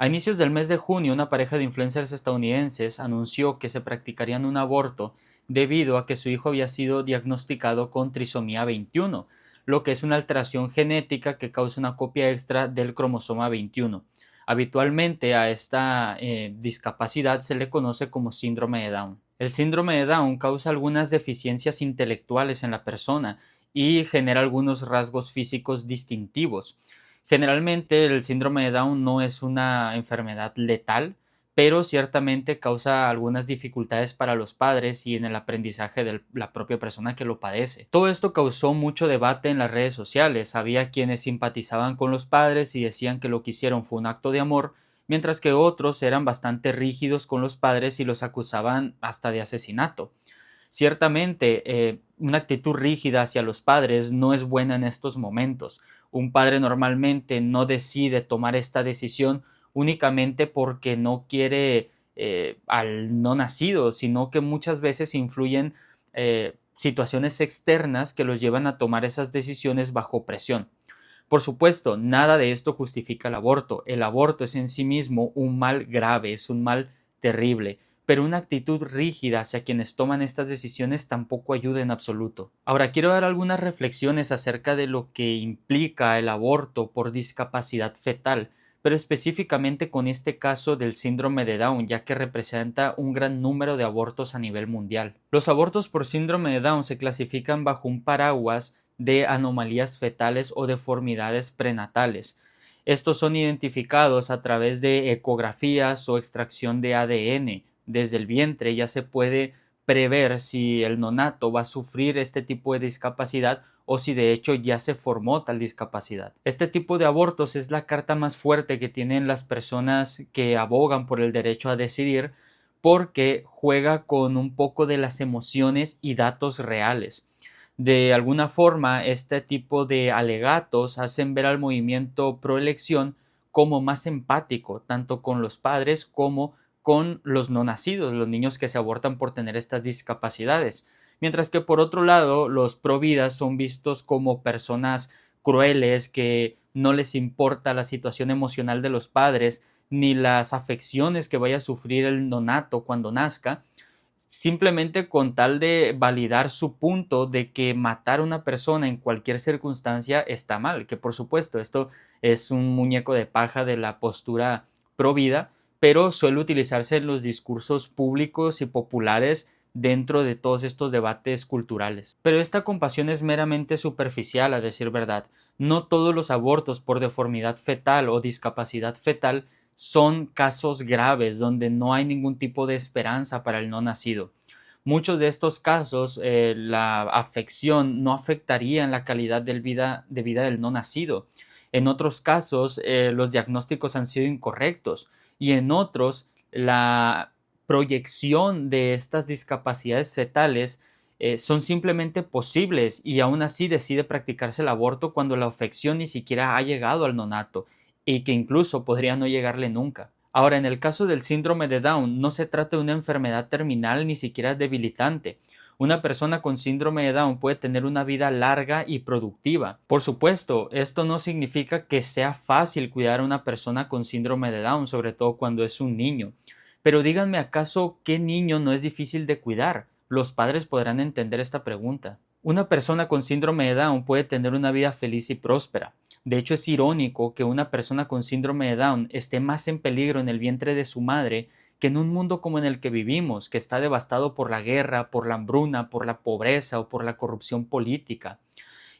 A inicios del mes de junio, una pareja de influencers estadounidenses anunció que se practicarían un aborto debido a que su hijo había sido diagnosticado con trisomía 21, lo que es una alteración genética que causa una copia extra del cromosoma 21. Habitualmente a esta discapacidad se le conoce como síndrome de Down. El síndrome de Down causa algunas deficiencias intelectuales en la persona y genera algunos rasgos físicos distintivos. Generalmente el síndrome de Down no es una enfermedad letal, pero ciertamente causa algunas dificultades para los padres y en el aprendizaje de la propia persona que lo padece. Todo esto causó mucho debate en las redes sociales. Había quienes simpatizaban con los padres y decían que lo que hicieron fue un acto de amor, mientras que otros eran bastante rígidos con los padres y los acusaban hasta de asesinato. Ciertamente, una actitud rígida hacia los padres no es buena en estos momentos. Un padre normalmente no decide tomar esta decisión únicamente porque no quiere al no nacido, sino que muchas veces influyen situaciones externas que los llevan a tomar esas decisiones bajo presión. Por supuesto, nada de esto justifica el aborto. El aborto es en sí mismo un mal grave, es un mal terrible, pero una actitud rígida hacia quienes toman estas decisiones tampoco ayuda en absoluto. Ahora, quiero dar algunas reflexiones acerca de lo que implica el aborto por discapacidad fetal, pero específicamente con este caso del síndrome de Down, ya que representa un gran número de abortos a nivel mundial. Los abortos por síndrome de Down se clasifican bajo un paraguas de anomalías fetales o deformidades prenatales. Estos son identificados a través de ecografías o extracción de ADN. Desde el vientre ya se puede prever si el nonato va a sufrir este tipo de discapacidad o si de hecho ya se formó tal discapacidad. Este tipo de abortos es la carta más fuerte que tienen las personas que abogan por el derecho a decidir, porque juega con un poco de las emociones y datos reales. De alguna forma, este tipo de alegatos hacen ver al movimiento pro elección como más empático, tanto con los padres como con los no nacidos, los niños que se abortan por tener estas discapacidades. Mientras que por otro lado, los pro vida son vistos como personas crueles que no les importa la situación emocional de los padres ni las afecciones que vaya a sufrir el nonato cuando nazca, simplemente con tal de validar su punto de que matar a una persona en cualquier circunstancia está mal, que por supuesto esto es un muñeco de paja de la postura pro vida, pero suele utilizarse en los discursos públicos y populares dentro de todos estos debates culturales. Pero esta compasión es meramente superficial, a decir verdad. No todos los abortos por deformidad fetal o discapacidad fetal son casos graves donde no hay ningún tipo de esperanza para el no nacido. Muchos de estos casos, la afección no afectaría en la calidad de vida del no nacido. En otros casos, los diagnósticos han sido incorrectos y en otros, la proyección de estas discapacidades fetales son simplemente posibles y aún así decide practicarse el aborto cuando la afección ni siquiera ha llegado al nonato y que incluso podría no llegarle nunca. Ahora, en el caso del síndrome de Down, no se trata de una enfermedad terminal ni siquiera debilitante. Una persona con síndrome de Down puede tener una vida larga y productiva. Por supuesto, esto no significa que sea fácil cuidar a una persona con síndrome de Down, sobre todo cuando es un niño. Pero díganme, ¿acaso qué niño no es difícil de cuidar? Los padres podrán entender esta pregunta. Una persona con síndrome de Down puede tener una vida feliz y próspera. De hecho, es irónico que una persona con síndrome de Down esté más en peligro en el vientre de su madre que en un mundo como en el que vivimos, que está devastado por la guerra, por la hambruna, por la pobreza o por la corrupción política.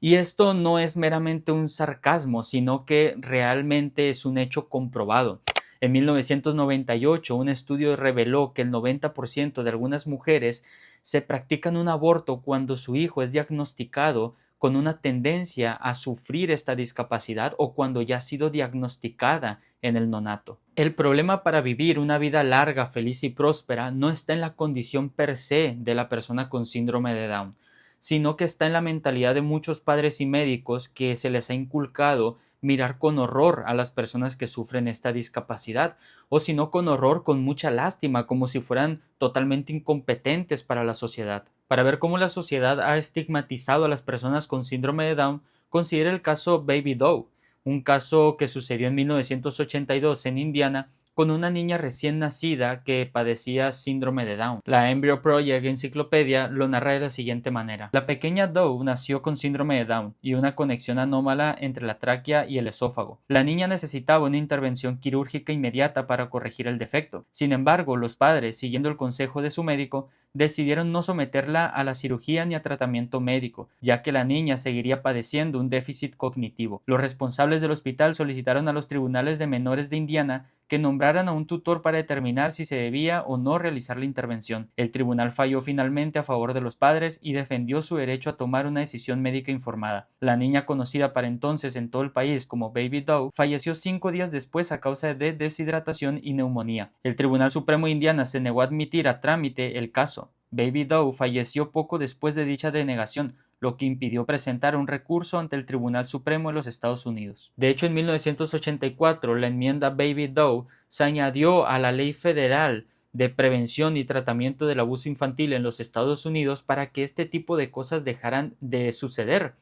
Y esto no es meramente un sarcasmo, sino que realmente es un hecho comprobado. En 1998, un estudio reveló que el 90% de algunas mujeres se practican un aborto cuando su hijo es diagnosticado con una tendencia a sufrir esta discapacidad o cuando ya ha sido diagnosticada en el nonato. El problema para vivir una vida larga, feliz y próspera no está en la condición per se de la persona con síndrome de Down, sino que está en la mentalidad de muchos padres y médicos que se les ha inculcado mirar con horror a las personas que sufren esta discapacidad, o si no con horror, con mucha lástima, como si fueran totalmente incompetentes para la sociedad. Para ver cómo la sociedad ha estigmatizado a las personas con síndrome de Down, considera el caso Baby Doe, un caso que sucedió en 1982 en Indiana con una niña recién nacida que padecía síndrome de Down. La Embryo Project Enciclopedia lo narra de la siguiente manera. La pequeña Doe nació con síndrome de Down y una conexión anómala entre la tráquea y el esófago. La niña necesitaba una intervención quirúrgica inmediata para corregir el defecto. Sin embargo, los padres, siguiendo el consejo de su médico, decidieron no someterla a la cirugía ni a tratamiento médico, ya que la niña seguiría padeciendo un déficit cognitivo. Los responsables del hospital solicitaron a los tribunales de menores de Indiana que nombraran a un tutor para determinar si se debía o no realizar la intervención. El tribunal falló finalmente a favor de los padres y defendió su derecho a tomar una decisión médica informada. La niña, conocida para entonces en todo el país como Baby Doe, falleció 5 días después a causa de deshidratación y neumonía. El Tribunal Supremo de Indiana se negó a admitir a trámite el caso. Baby Doe falleció poco después de dicha denegación, lo que impidió presentar un recurso ante el Tribunal Supremo de los Estados Unidos. De hecho, en 1984, la enmienda Baby Doe se añadió a la Ley Federal de Prevención y Tratamiento del Abuso Infantil en los Estados Unidos para que este tipo de cosas dejaran de suceder.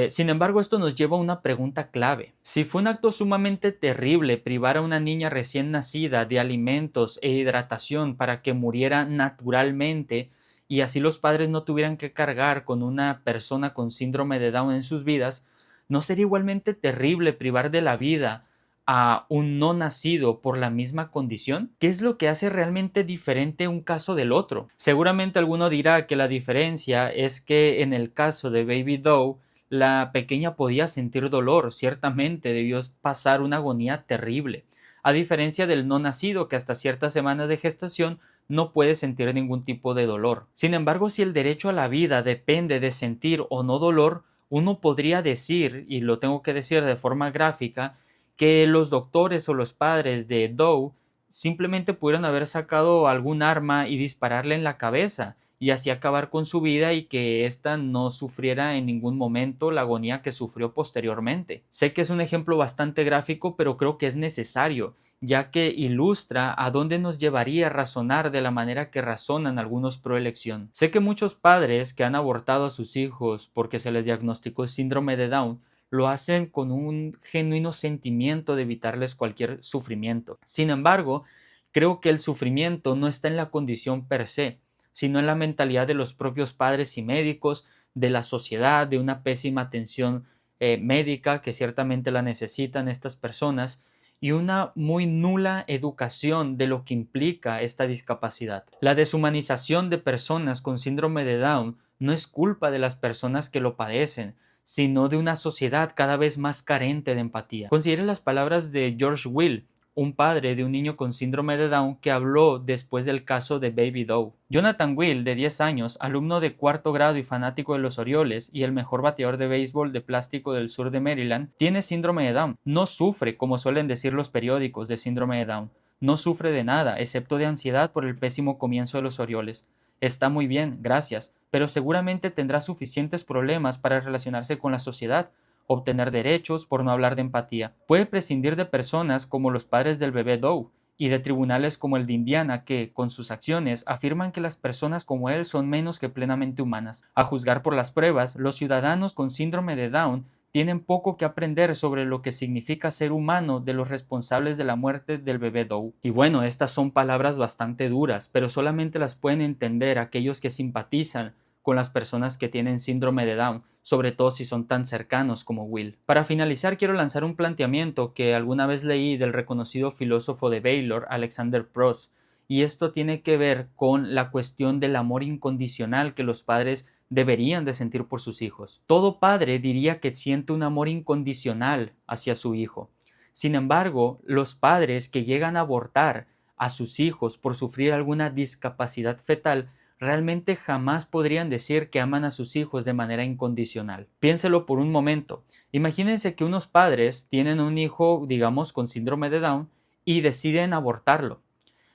Sin embargo, esto nos lleva a una pregunta clave. Si fue un acto sumamente terrible privar a una niña recién nacida de alimentos e hidratación para que muriera naturalmente, y así los padres no tuvieran que cargar con una persona con síndrome de Down en sus vidas, ¿no sería igualmente terrible privar de la vida a un no nacido por la misma condición? ¿Qué es lo que hace realmente diferente un caso del otro? Seguramente alguno dirá que la diferencia es que en el caso de Baby Doe, la pequeña podía sentir dolor, ciertamente debió pasar una agonía terrible, a diferencia del no nacido que hasta ciertas semanas de gestación no puede sentir ningún tipo de dolor. Sin embargo, si el derecho a la vida depende de sentir o no dolor, uno podría decir, y lo tengo que decir de forma gráfica, que los doctores o los padres de Doe simplemente pudieron haber sacado algún arma y dispararle en la cabeza, y así acabar con su vida y que ésta no sufriera en ningún momento la agonía que sufrió posteriormente. Sé que es un ejemplo bastante gráfico, pero creo que es necesario, ya que ilustra a dónde nos llevaría a razonar de la manera que razonan algunos pro elección. Sé que muchos padres que han abortado a sus hijos porque se les diagnosticó síndrome de Down lo hacen con un genuino sentimiento de evitarles cualquier sufrimiento. Sin embargo, creo que el sufrimiento no está en la condición per se, sino en la mentalidad de los propios padres y médicos, de la sociedad, de una pésima atención médica que ciertamente la necesitan estas personas, y una muy nula educación de lo que implica esta discapacidad. La deshumanización de personas con síndrome de Down no es culpa de las personas que lo padecen, sino de una sociedad cada vez más carente de empatía. Considere las palabras de George Will, un padre de un niño con síndrome de Down que habló después del caso de Baby Doe. Jonathan Will, de 10 años, alumno de cuarto grado y fanático de los Orioles y el mejor bateador de béisbol de plástico del sur de Maryland, tiene síndrome de Down. No sufre, como suelen decir los periódicos, de síndrome de Down. No sufre de nada, excepto de ansiedad por el pésimo comienzo de los Orioles. Está muy bien, gracias, pero seguramente tendrá suficientes problemas para relacionarse con la sociedad, obtener derechos, por no hablar de empatía. Puede prescindir de personas como los padres del bebé Doe y de tribunales como el de Indiana que, con sus acciones, afirman que las personas como él son menos que plenamente humanas. A juzgar por las pruebas, los ciudadanos con síndrome de Down tienen poco que aprender sobre lo que significa ser humano de los responsables de la muerte del bebé Doe. Y bueno, estas son palabras bastante duras, pero solamente las pueden entender aquellos que simpatizan con las personas que tienen síndrome de Down, sobre todo si son tan cercanos como Will. Para finalizar, quiero lanzar un planteamiento que alguna vez leí del reconocido filósofo de Baylor, Alexander Prost, y esto tiene que ver con la cuestión del amor incondicional que los padres deberían de sentir por sus hijos. Todo padre diría que siente un amor incondicional hacia su hijo. Sin embargo, los padres que llegan a abortar a sus hijos por sufrir alguna discapacidad fetal realmente jamás podrían decir que aman a sus hijos de manera incondicional. Piénselo por un momento. Imagínense que unos padres tienen un hijo, digamos, con síndrome de Down y deciden abortarlo.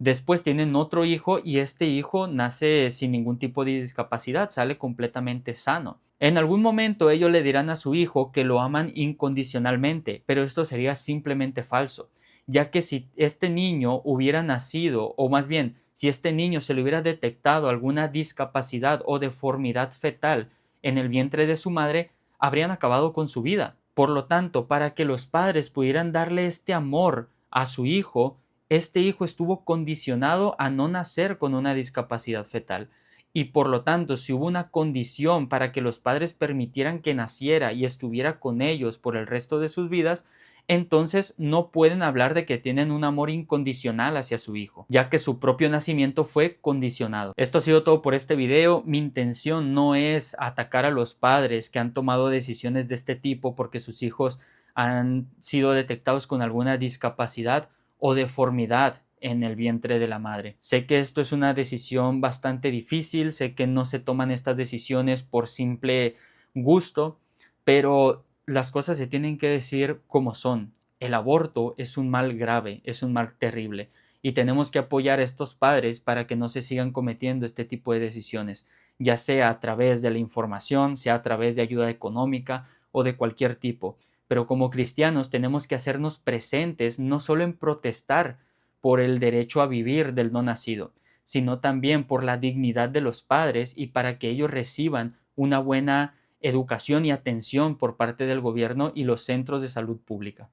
Después tienen otro hijo y este hijo nace sin ningún tipo de discapacidad, sale completamente sano. En algún momento ellos le dirán a su hijo que lo aman incondicionalmente, pero esto sería simplemente falso, ya que si este niño hubiera nacido, o más bien, si este niño se le hubiera detectado alguna discapacidad o deformidad fetal en el vientre de su madre, habrían acabado con su vida. Por lo tanto, para que los padres pudieran darle este amor a su hijo, este hijo estuvo condicionado a no nacer con una discapacidad fetal. Y por lo tanto, si hubo una condición para que los padres permitieran que naciera y estuviera con ellos por el resto de sus vidas, entonces no pueden hablar de que tienen un amor incondicional hacia su hijo, ya que su propio nacimiento fue condicionado. Esto ha sido todo por este video. Mi intención no es atacar a los padres que han tomado decisiones de este tipo porque sus hijos han sido detectados con alguna discapacidad o deformidad en el vientre de la madre. Sé que esto es una decisión bastante difícil, sé que no se toman estas decisiones por simple gusto, pero las cosas se tienen que decir como son. El aborto es un mal grave, es un mal terrible, y tenemos que apoyar a estos padres para que no se sigan cometiendo este tipo de decisiones, ya sea a través de la información, sea a través de ayuda económica o de cualquier tipo. Pero como cristianos tenemos que hacernos presentes no solo en protestar por el derecho a vivir del no nacido, sino también por la dignidad de los padres y para que ellos reciban una buena educación y atención por parte del gobierno y los centros de salud pública.